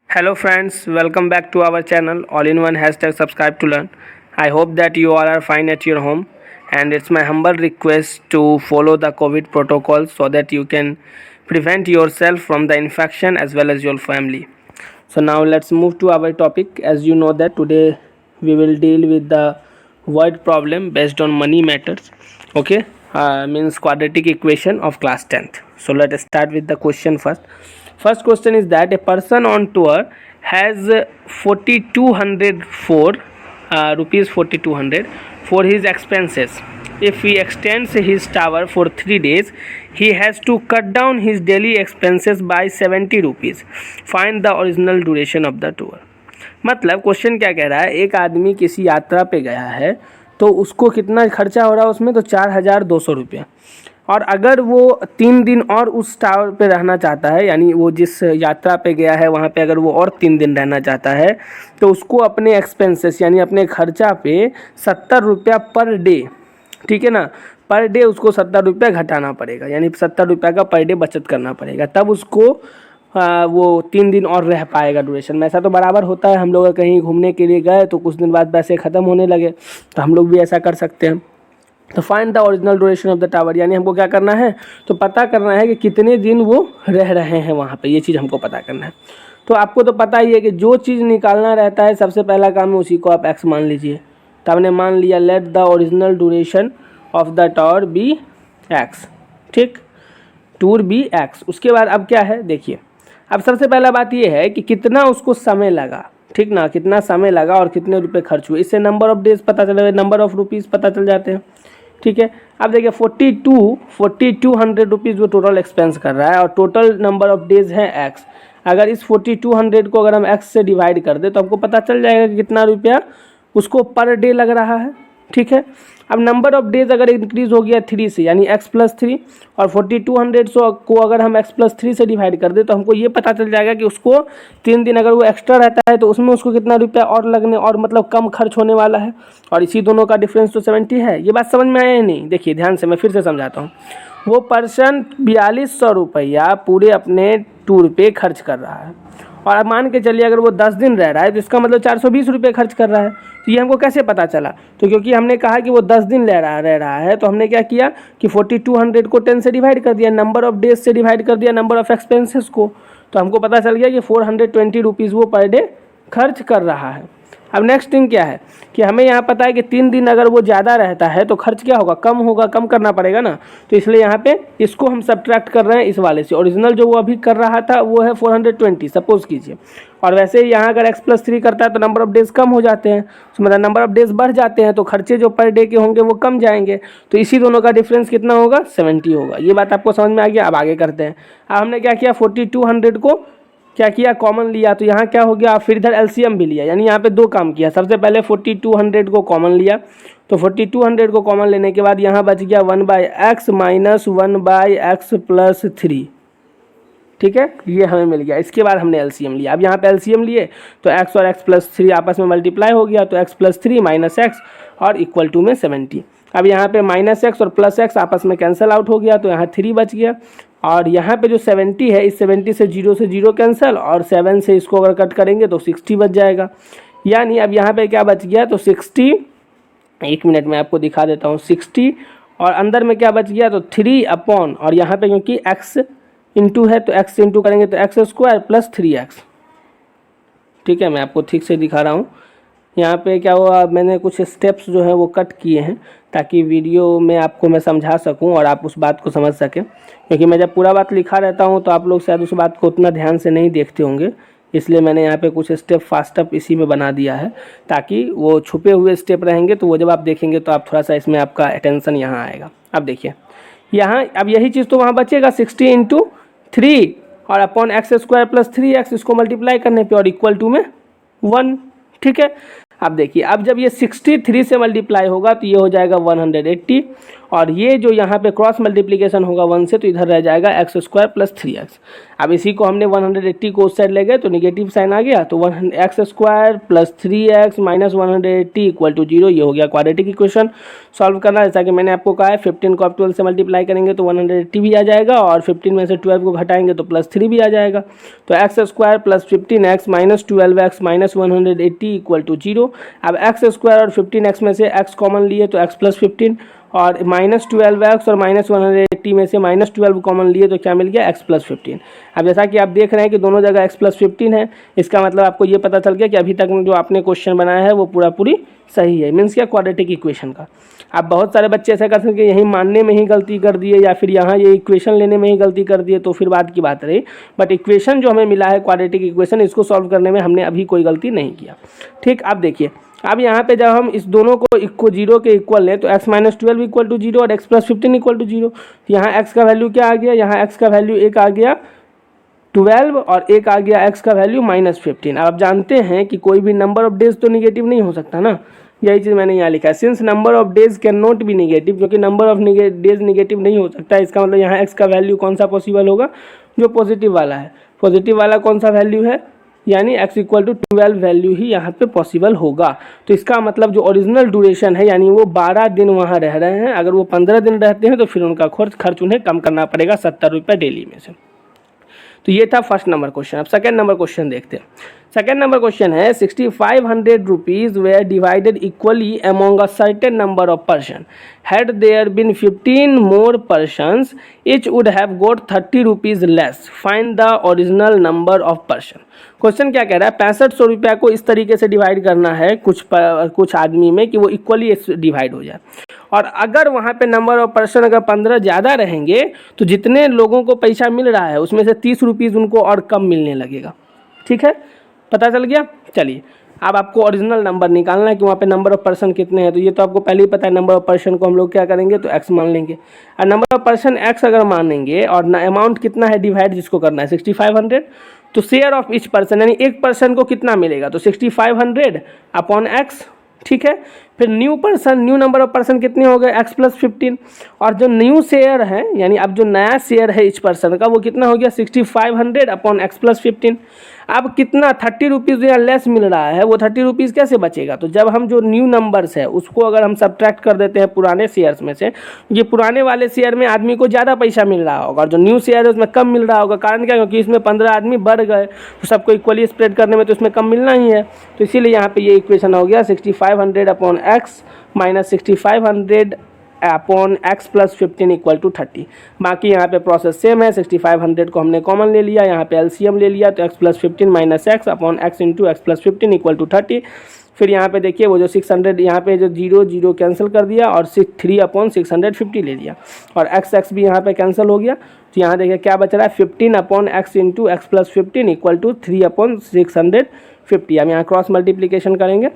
Hello friends, welcome back to our channel all-in-one hashtag subscribe to learn. I hope that you all are fine at your home, and it's my humble request to follow the COVID protocol so that you can prevent yourself from the infection as well as your family. So now let's move to our topic. As you know that today we will deal with the word problem based on money matters. Okay, means quadratic equation of class 10th. So let's start with the question first. First question is that a person on tour has 4204 rupees 4200 for his expenses. If he extends his tower for 3 days, he has to cut down his daily expenses by 70 rupees. Find the original duration of the tour. मतलब question क्या कह रहा है, एक आदमी किसी यात्रा पे गया है तो उसको कितना खर्चा हो रहा है उसमें, तो 4200 रुपये। और अगर वो 3 दिन और उस टावर पे रहना चाहता है, यानी वो जिस यात्रा पे गया है वहाँ पे अगर वो और 3 दिन रहना चाहता है, तो उसको अपने एक्सपेंसेस यानी अपने खर्चा पे 70 रुपया पर डे, ठीक है ना, पर डे उसको 70 रुपया घटाना पड़ेगा, यानी 70 रुपया का पर डे बचत करना पड़ेगा, तब उसको वो 3 दिन और रह पाएगा ड्यूरेशन में। ऐसा तो बराबर होता है, हम लोग कहीं घूमने के लिए गए तो कुछ दिन बाद पैसे ख़त्म होने लगे, तो हम लोग भी ऐसा कर सकते हैं। तो find the original duration of the tower, यानी हमको क्या करना है, तो पता करना है कि कितने दिन वो रह रहे हैं वहाँ पे, ये चीज़ हमको पता करना है। तो आपको तो पता ही है कि जो चीज़ निकालना रहता है सबसे पहला काम है उसी को आप एक्स मान लीजिए। तो हमने मान लिया let the original duration of the tower be x, ठीक, टूर बी एक्स। उसके बाद अब क्या है देखिए, अब सबसे पहला बात ये है कि कितना उसको समय लगा, ठीक ना, कितना समय लगा और कितने रुपए खर्च हुए, इससे नंबर ऑफ डेज पता चलेगा, नंबर ऑफ रुपीज़ पता चल जाते हैं, ठीक है। अब देखिए 4200 रुपीज़ वो टोटल एक्सपेंस कर रहा है और टोटल नंबर ऑफ डेज है एक्स। अगर इस 4200 को अगर हम एक्स से डिवाइड कर दें तो हमको पता चल जाएगा कि कितना रुपया उसको पर डे लग रहा है, ठीक है। अब नंबर ऑफ डेज अगर इंक्रीज़ हो गया 3 से, यानी x+3, और 4200 को अगर हम x+3 से डिवाइड कर दें तो हमको ये पता चल जाएगा कि उसको 3 दिन अगर वो एक्स्ट्रा रहता है तो उसमें उसको कितना रुपया और लगने और मतलब कम खर्च होने वाला है, और इसी दोनों का डिफरेंस तो 70 है। ये बात समझ में आया या नहीं? देखिए ध्यान से मैं फिर से समझाता हूँ। वो पर्सन 4200 रुपया पूरे अपने टूर पे खर्च कर रहा है, और अब मान के चलिए अगर वो 10 दिन रह रहा है तो इसका मतलब 420 रुपये खर्च कर रहा है। तो ये हमको कैसे पता चला? तो क्योंकि हमने कहा कि वो 10 दिन रह रहा है, तो हमने क्या किया कि 4200 को 10 से डिवाइड कर दिया, नंबर ऑफ डेज से डिवाइड कर दिया नंबर ऑफ एक्सपेंसेस को, तो हमको पता चल गया कि 420 रुपीज़ वो पर डे खर्च कर रहा है। अब नेक्स्ट थिंग क्या है कि हमें यहाँ पता है कि 3 दिन अगर वो ज़्यादा रहता है तो खर्च क्या होगा, कम होगा, कम करना पड़ेगा ना। तो इसलिए यहाँ पे इसको हम सब्ट्रैक्ट कर रहे हैं इस वाले से। ओरिजिनल जो वो अभी कर रहा था वो है 420 सपोज कीजिए, और वैसे ही यहाँ अगर x+3 करता है तो नंबर ऑफ डेज कम हो जाते हैं, तो मतलब नंबर ऑफ डेज बढ़ जाते हैं, तो खर्चे जो पर डे के होंगे वो कम जाएंगे। तो इसी दोनों का डिफरेंस कितना होगा, 70 होगा। ये बात आपको समझ में आ गया? अब आगे करते हैं। अब हमने क्या किया, 4200 को क्या किया, कॉमन लिया, तो यहाँ क्या हो गया, फिर इधर एलसीएम भी लिया, यानी यहाँ पे 2 काम किया। सबसे पहले 4200 को कॉमन लिया, तो 4200 को कॉमन लेने के बाद यहाँ बच गया 1/x माइनस 1/x+3, ठीक है, ये हमें मिल गया। इसके बाद हमने एलसीएम लिया। अब यहाँ पे एलसीएम लिए तो x और x+3 आपस में मल्टीप्लाई हो गया, तो x+3 माइनस एक्स और इक्वल टू में 70। अब यहाँ पे माइनस एक्स और प्लस एक्स आपस में कैंसिल आउट हो गया, तो यहाँ 3 बच गया, और यहाँ पे जो 70 है, इस 70 से 0 कैंसिल, और 7 से इसको अगर कट करेंगे तो 60 बच जाएगा। यानी अब यहाँ पे क्या बच गया, तो 60, 1 मिनट में आपको दिखा देता हूँ, 60 और अंदर में क्या बच गया, तो 3 अपॉन, और यहाँ पे क्योंकि x इंटू है तो x इंटू करेंगे तो x² प्लस 3x, ठीक है। मैं आपको ठीक से दिखा रहा हूँ। यहाँ पे क्या हुआ, मैंने कुछ स्टेप्स जो है वो कट किए हैं ताकि वीडियो में आपको मैं समझा सकूं और आप उस बात को समझ सकें, क्योंकि मैं जब पूरा बात लिखा रहता हूं तो आप लोग शायद उस बात को उतना ध्यान से नहीं देखते होंगे, इसलिए मैंने यहाँ पे कुछ स्टेप फास्ट अप इसी में बना दिया है ताकि वो छुपे हुए स्टेप रहेंगे, तो वो जब आप देखेंगे तो आप थोड़ा सा इसमें आपका अटेंशन यहाँ आएगा। अब देखिए यहाँ, अब यही चीज़ तो वहाँ बचेगा, 60 × 3 और अपॉन x² प्लस 3x, इसको मल्टीप्लाई करने पे और इक्वल टू में 1, ठीक है। अब देखिए, अब जब ये 63 से मल्टीप्लाई होगा तो ये हो जाएगा 180, और ये जो यहाँ पे क्रॉस मल्टीप्लीकेशन होगा 1 से, तो इधर रह जाएगा एक्स स्क्वायर प्लस 3x। अब इसी को हमने 180 को उस साइड ले गए तो निगेटिव साइन आ गया, तो x square plus 3x minus 180 equal to 0। ये हो गया क्वाड्रेटिक इक्वेशन। सॉल्व करना जैसा कि मैंने आपको कहा है, 15 को आप 12 से मल्टीप्लाई करेंगे तो 180 भी आ जाएगा, और 15 में से 12 को घटाएंगे तो प्लस 3 भी आ जाएगा। तो x square plus 15x minus 12x minus 180 equal to 0। अब एक्स स्क्वायर और 15x में से x कॉमन लिए तो x प्लस 15, और माइनस 12x और माइनस 180 में से माइनस 12 कॉमन लिए तो क्या मिल गया, x प्लस 15। अब जैसा कि आप देख रहे हैं कि दोनों जगह x प्लस 15 है, इसका मतलब आपको ये पता चल गया कि अभी तक जो आपने क्वेश्चन बनाया है वो पूरी सही है। मीन्स क्या, क्वाड्रेटिक इक्वेशन का। अब बहुत सारे बच्चे ऐसा कर सकते हैं यहीं मानने में ही गलती कर दिए या फिर यहाँ ये इक्वेशन लेने में ही गलती कर दिए, तो फिर बात की बात रही। बट इक्वेशन जो हमें मिला है क्वाड्रेटिक इक्वेशन, इसको सॉल्व करने में हमने अभी कोई गलती नहीं किया। ठीक, अब देखिए, अब यहाँ पे जब हम इस दोनों को 0 के इक्वल लें तो x माइनस 12 इक्वल टू 0 और x प्लस 15 इक्वल टू 0। तो यहाँ x का वैल्यू क्या आ गया, यहाँ x का वैल्यू एक आ गया 12 और एक आ गया x का वैल्यू माइनस 15। आप जानते हैं कि कोई भी नंबर ऑफ डेज तो निगेटिव नहीं हो सकता ना, यही चीज़ मैंने यहाँ लिखा है, since number of days can not be negative, क्योंकि नंबर ऑफ डेज निगेटिव नहीं हो सकता। इसका मतलब यहाँ x का वैल्यू कौन सा पॉसिबल होगा, जो पॉजिटिव वाला है। पॉजिटिव वाला कौन सा वैल्यू है, यानी x इक्वल टू 12 वैल्यू ही यहाँ पे पॉसिबल होगा। तो इसका मतलब जो ओरिजिनल ड्यूरेशन है, यानी वो 12 दिन वहाँ रह रहे हैं, अगर वो 15 दिन रहते हैं तो फिर उनका खर्च उन्हें कम करना पड़ेगा 70 रुपये डेली में से। तो ये था फर्स्ट नंबर क्वेश्चन। अब सेकेंड नंबर क्वेश्चन देखते हैं। सेकेंड नंबर क्वेश्चन है 6500 rupees were divided equally among a certain number of person, had there been 15 more persons each would have got 30 rupees less, find the original number of person. Question क्या कह रहा है, 6500 रुपया को इस तरीके से डिवाइड करना है कुछ आदमी में कि वो इक्वली डिवाइड हो जाए, और अगर वहाँ पे नंबर ऑफ पर्सन अगर 15 ज़्यादा रहेंगे तो जितने लोगों को पैसा मिल रहा है उसमें से 30 रुपीज़ उनको और कम मिलने लगेगा। ठीक है, पता चल गया। चलिए, अब आपको ओरिजिनल नंबर निकालना है कि वहाँ पे नंबर ऑफ पर्सन कितने हैं। तो ये तो आपको पहले ही पता है, नंबर ऑफ पर्सन को हम लोग क्या करेंगे, तो x मान लेंगे। और नंबर ऑफ पर्सन x अगर मानेंगे और अमाउंट कितना है डिवाइड जिसको करना है 6500, तो शेयर ऑफ ईच पर्सन यानी एक पर्सन को कितना मिलेगा, तो 6500 अपॉन x। ठीक है, फिर न्यू नंबर ऑफ पर्सन कितने हो गए, x प्लस 15, और जो न्यू शेयर है यानी अब जो नया शेयर है इस पर्सन का वो कितना हो गया 6500 अपॉन x प्लस 15। अब कितना 30 रुपीज़ यहाँ लेस मिल रहा है, वो 30 रुपीज़ कैसे बचेगा, तो जब हम जो न्यू नंबर्स है उसको अगर हम सब्ट्रैक्ट कर देते हैं पुराने शेयर्स में से, ये पुराने वाले शेयर में आदमी को ज़्यादा पैसा मिल रहा होगा और जो न्यू शेयर है उसमें कम मिल रहा होगा। कारण क्या, क्योंकि इसमें 15 आदमी बढ़ गए तो सबको इक्वली स्प्रेड करने में तो इसमें कम मिलना ही है। तो इसीलिए यहाँ पे ये इक्वेशन हो गया 6500 upon x minus 6500 upon x plus 15 equal to 30। बाकी यहाँ पे प्रोसेस सेम है, 6500 को हमने कॉमन ले लिया, यहाँ पे एलसीएम ले लिया, तो x plus 15 minus x upon x into x plus 15 equal to 30। फिर यहाँ पे देखिए वो जो 600 यहाँ पे जो 0 कैंसिल कर दिया और 3 अपॉन 650 ले लिया, और x भी यहाँ पे कैंसिल हो गया। तो यहाँ देखिए क्या बच रहा है 15 upon x into x plus 15 equal to 3 upon 650। हम यहाँ क्रॉस मल्टीप्लीकेशन करेंगे।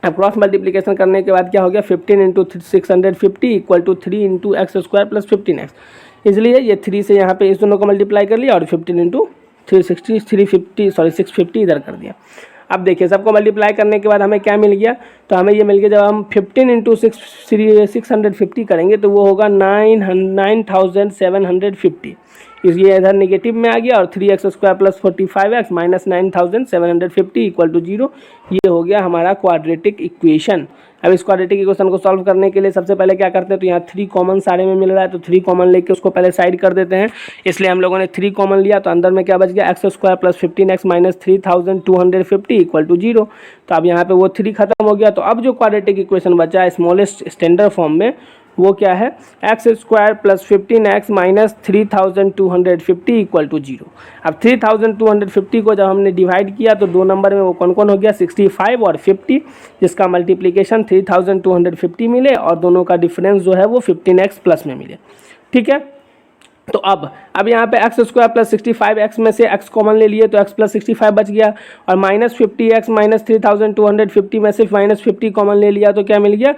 अब क्रॉस मल्टीप्लिकेशन करने के बाद क्या हो गया 15 into 650 equal to 3 into x square plus 15x। इसलिए ये 3 से यहाँ पे इस दोनों को मल्टीप्लाई कर लिया और 15 इंटू 650 इधर कर दिया। अब देखिए सबको मल्टीप्लाई करने के बाद हमें क्या मिल गया, तो हमें ये मिल गया जब हम 15 इंटू 650 करेंगे तो वो होगा 9750। इसलिए इधर निगेटिव में आ गया, और 3x square plus 45x minus 9750 equal to 0। ये हो गया हमारा क्वाड्रेटिक इक्वेशन। अब इस क्वाड्रेटिक इक्वेशन को सॉल्व करने के लिए सबसे पहले क्या करते हैं, तो यहाँ 3 कॉमन सारे में मिल रहा है, तो 3 कॉमन लेके उसको पहले साइड कर देते हैं। इसलिए हम लोगों ने 3 कॉमन लिया, तो अंदर में क्या बच गया x square plus 15x minus 3250 equal to 0। तो अब यहाँ पे वो 3 खत्म हो गया। तो अब जो क्वाड्रेटिक इक्वेशन बचा है स्मॉलेस्ट स्टैंडर्ड फॉर्म में वो क्या है, x square plus 15x minus 3250 equal to 0। अब 3250 को जब हमने डिवाइड किया तो दो नंबर में वो कौन कौन हो गया 65 और 50, जिसका मल्टीप्लिकेशन 3250 मिले और दोनों का डिफरेंस जो है वो 15x प्लस में मिले। ठीक है, तो अब यहाँ पे एक्स स्क्वायर प्लस 65x में से x कॉमन ले लिए तो x प्लस 65 बच गया, और माइनस 50x माइनस 3250 में से माइनस 50 कॉमन ले लिया तो क्या मिल गया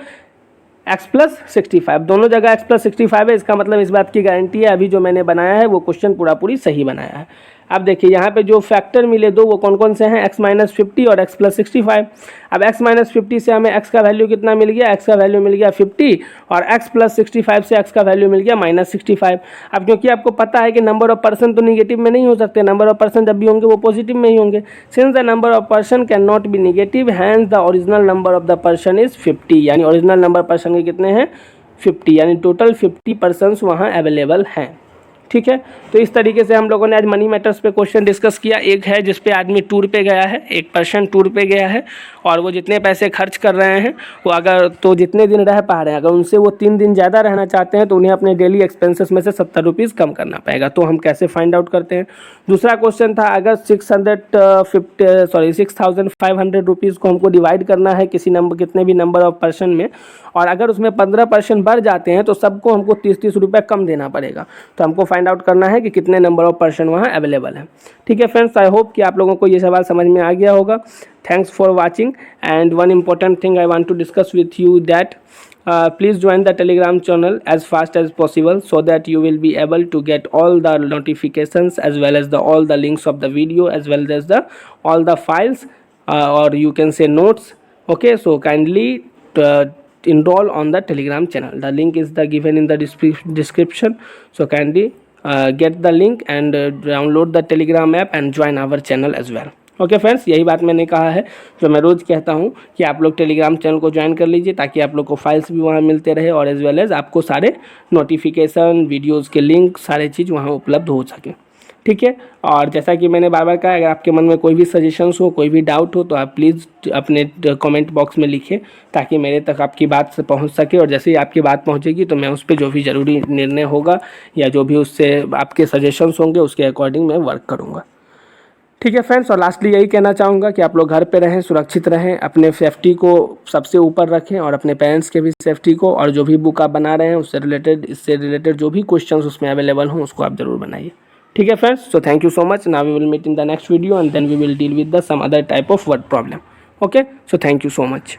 x प्लस 65। दोनों जगह x प्लस 65 है, इसका मतलब इस बात की गारंटी है अभी जो मैंने बनाया है वो क्वेश्चन पूरी सही बनाया है। अब देखिए यहाँ पे जो फैक्टर मिले दो वो कौन कौन से हैं, x माइनस 50 और x प्लस 65। अब x माइनस 50 से हमें x का वैल्यू कितना मिल गया, x का वैल्यू मिल गया 50 और x प्लस 65 से x का वैल्यू मिल गया माइनस 65। अब क्योंकि आपको पता है कि नंबर ऑफ पर्सन तो निगेटिव में नहीं हो सकते, नंबर ऑफ पर्सन जब भी होंगे वो पॉजिटिव में ही होंगे। Since the number of person can not be negative hence the original number of the person is 50, यानी ओरिजिनल नंबर पर्सन के कितने हैं 50, यानी टोटल 50 पर्सन्स वहाँ अवेलेबल हैं। ठीक है, तो इस तरीके से हम लोगों ने आज मनी मैटर्स पे क्वेश्चन डिस्कस किया। एक है जिस पे आदमी टूर पे गया है, एक पर्सन टूर पे गया है और वो जितने पैसे खर्च कर रहे हैं वो अगर तो जितने दिन रह पा रहे हैं अगर उनसे वो 3 दिन ज़्यादा रहना चाहते हैं तो उन्हें अपने डेली एक्सपेंसेस में से 70 रुपीज़ कम करना पड़ेगा। तो हम कैसे फाइंड आउट करते हैं। दूसरा क्वेश्चन था अगर 6,500 रुपीज़ को हमको डिवाइड करना है कितने भी नंबर ऑफ पर्सन में और अगर उसमें 15 पर्सन बढ़ जाते हैं तो सबको हमको 30-30 रुपये कम देना पड़ेगा। तो हमको फाइंड आउट करना है कि कितने नंबर ऑफ पर्सन वहाँ अवेलेबल हैं। ठीक है फ्रेंड्स, आई होप कि आप लोगों को ये सवाल समझ में आ गया होगा। Thanks for watching and one important thing I want to discuss with you that please join the telegram channel as fast as possible so that you will be able to get all the notifications as well as all the links of the video as well as all the files or you can say notes. Okay, so kindly enroll on the telegram channel. The link is given in the description, so kindly get the link and download the telegram app and join our channel as well. Okay friends, यही बात मैंने कहा है जो मैं रोज़ कहता हूँ कि आप लोग टेलीग्राम चैनल को ज्वाइन कर लीजिए ताकि आप लोग को फाइल्स भी वहाँ मिलते रहे और एज वेल एज आपको सारे नोटिफिकेशन वीडियोस के लिंक सारे चीज़ वहाँ उपलब्ध हो सके। ठीक है, और जैसा कि मैंने बार बार कहा अगर आपके मन में कोई भी सजेशंस हो कोई भी डाउट हो तो आप प्लीज़ अपने कमेंट बॉक्स में लिखिए ताकि मेरे तक आपकी बात से पहुंच सके और जैसे ही आपकी बात पहुंचेगी तो मैं उस पर जो भी ज़रूरी निर्णय होगा या जो भी उससे आपके सजेशंस होंगे उसके अकॉर्डिंग मैं वर्क करूँगा। ठीक है फ्रेंड्स, और लास्टली यही कहना चाहूँगा कि आप लोग घर पे रहें, सुरक्षित रहें, अपने सेफ्टी को सबसे ऊपर रखें और अपने पेरेंट्स के भी सेफ्टी को, और जो भी बुक आप बना रहे हैं इससे रिलेटेड जो भी क्वेश्चंस उसमें अवेलेबल हों उसको आप ज़रूर बनाइए। ठीक है friends, so thank you so much. Now we will meet in the next video and then we will deal with the some other type of word problem. Okay, so thank you so much.